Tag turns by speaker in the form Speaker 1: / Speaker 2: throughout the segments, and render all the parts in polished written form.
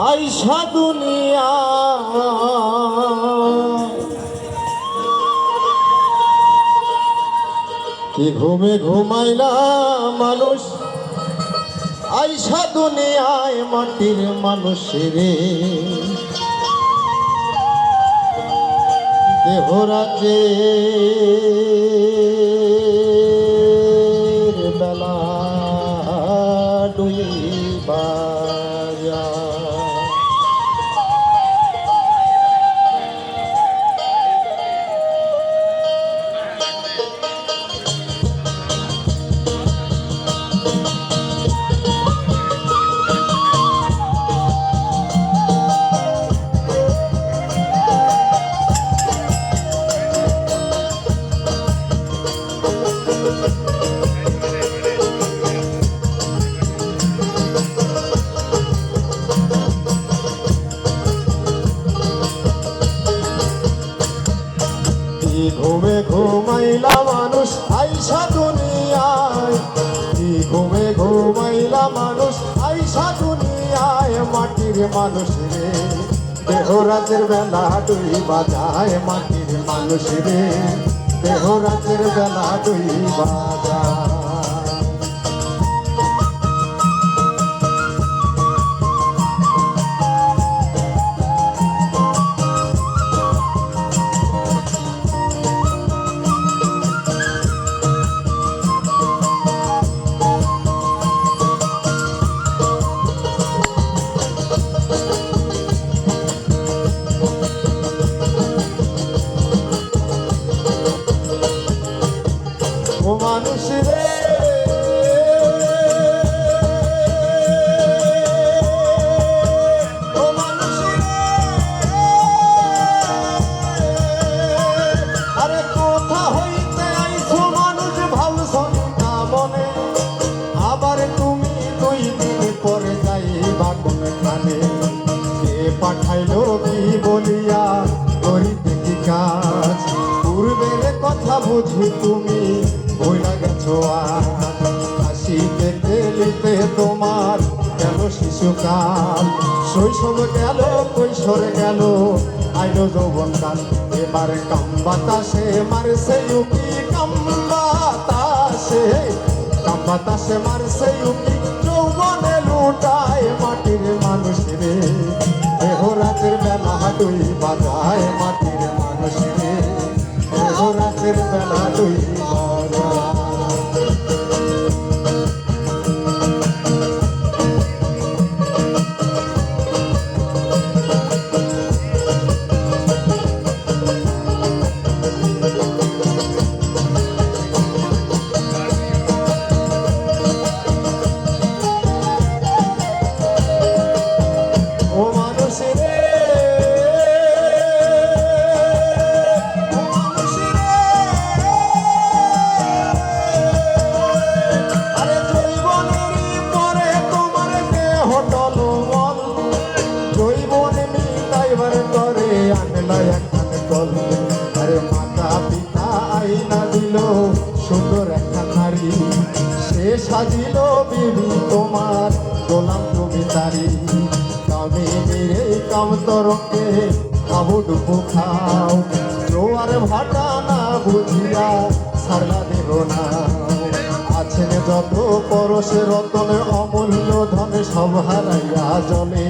Speaker 1: আইসা দুনিয়া কি ঘুমে ঘুমাইলা মানুষ আইসা দুনিয়ায় মাটির মানুষ রে দেহরাজে বেলা ডুইবা ঘুমে ঘুমাইলা মানুষ আইসা দুনিয়ায় কি ঘুমে ঘুমাইলা মানুষ আইসা দুনিয়ায় মাটির মানুষ রে দেহরাজের বেলা ডুইবা যায় মাটির মানুষ রে দেহরাজের বেলা ডুইবা যায় ও মানুষ রে ও মানুষ রে আরে কোথা হইতে আইছো মানুষ ভাবছো না মনে আবার তুমি 2 দিন পরে যাইবা কোনখানে কে পাঠাইলো কি বলিয়া করিতে কি কাজ পূর্বের কথা বুঝি তুমি ভুলা গেছো হাসিতে খেলিতে তোমার গেল শিশুকাল শৈশব গেল কৈশোর গেল আইলো যৌবনকাল এবার কামবাতাসে মারছে উকি কামবাতাসে মারছে উকি যৌবনে লুটায় মাটির মানুষ রে দেহরাজের বেলা ডুইবা যায় মাটির মানুষ রে দেহরাজের বেলা ডুইবা আরে মাতা পিতা আইনা দিল সুন্দর একটা নারী সে সাজিল বিবি তোমার গোলাম তুমি তারি কামে মেরে কাম তরকে খাবো ডুবো খাও জোয়ার ভাটা না বুঝিয়া সারলা দেব না আছেন যত পরশে রতন অমূল্য ধন সব হারাইয়া জলে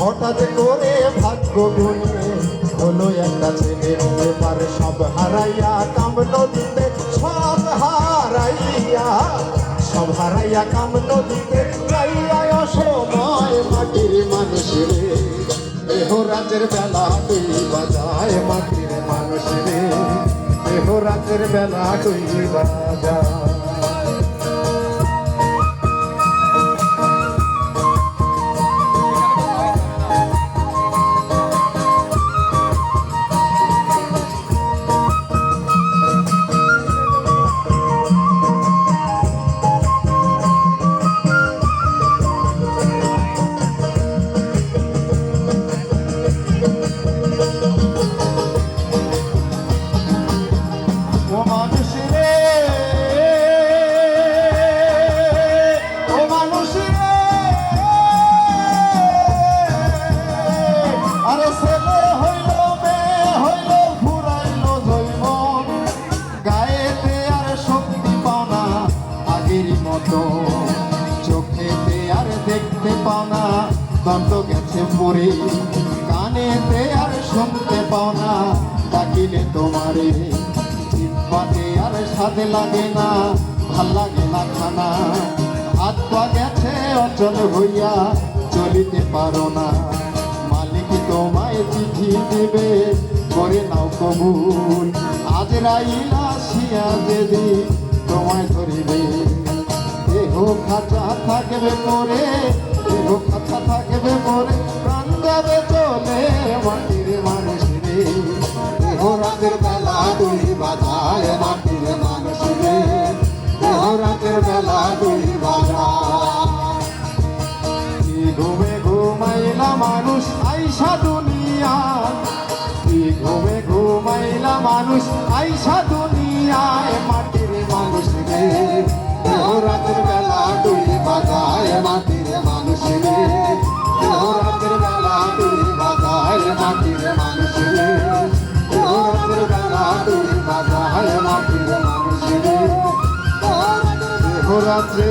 Speaker 1: হঠাৎ করে ভাগ্য গুণে হলো একটা ছেলে এবার সব হারাইয়া কাম নদীতে সব হারাইয়া কাম নদীতে যাইয়া অসময় মাটির মানুষ রে দেহরাজের বেলা ডুইবা যায় মাটির মানুষ রে দেহরাজের বেলা ডুইবা যায় ও মানুষ রে মোরে কানেতে আর শুনতে পাও না ডাকিলে তোমারে জিহ্বাতে আর স্বাদ লাগে না ভাল লাগে না খানা হাত পা গেছে অচল হইয়া চলিতে পারো না মালিক তোমায় চিঠি দিবে করে নাও কবুল আজরাইল আসিয়া যদি তোমায় ধরিবে দেহ খাঁচা থাকবে পরে দেহ খাঁচা থাকবে পরে প্রাণ যাবে চলে মাটির মানুষ রে দেহ রাতের বেলা দুই বাজায় মাটির মানুষ রে দেহ রাতের বেলা দুই বাজায় কি ঘুমে ঘুমাইলা মানুষ আইসা দুনিয়া কি ঘুমে ঘুমাইলা মানুষ আইসা দুনিয়ায় মাটির মানুষ রে দেহ রাতের বেলা দুই বাজায় মাটির মানুষ রে দেহ রাতের বেলা দুই বাজায় মাটির মানুষ রে দেহ রাতের বেলা দুই বাজায় মাটির মানুষ রে দেহ রাত্রে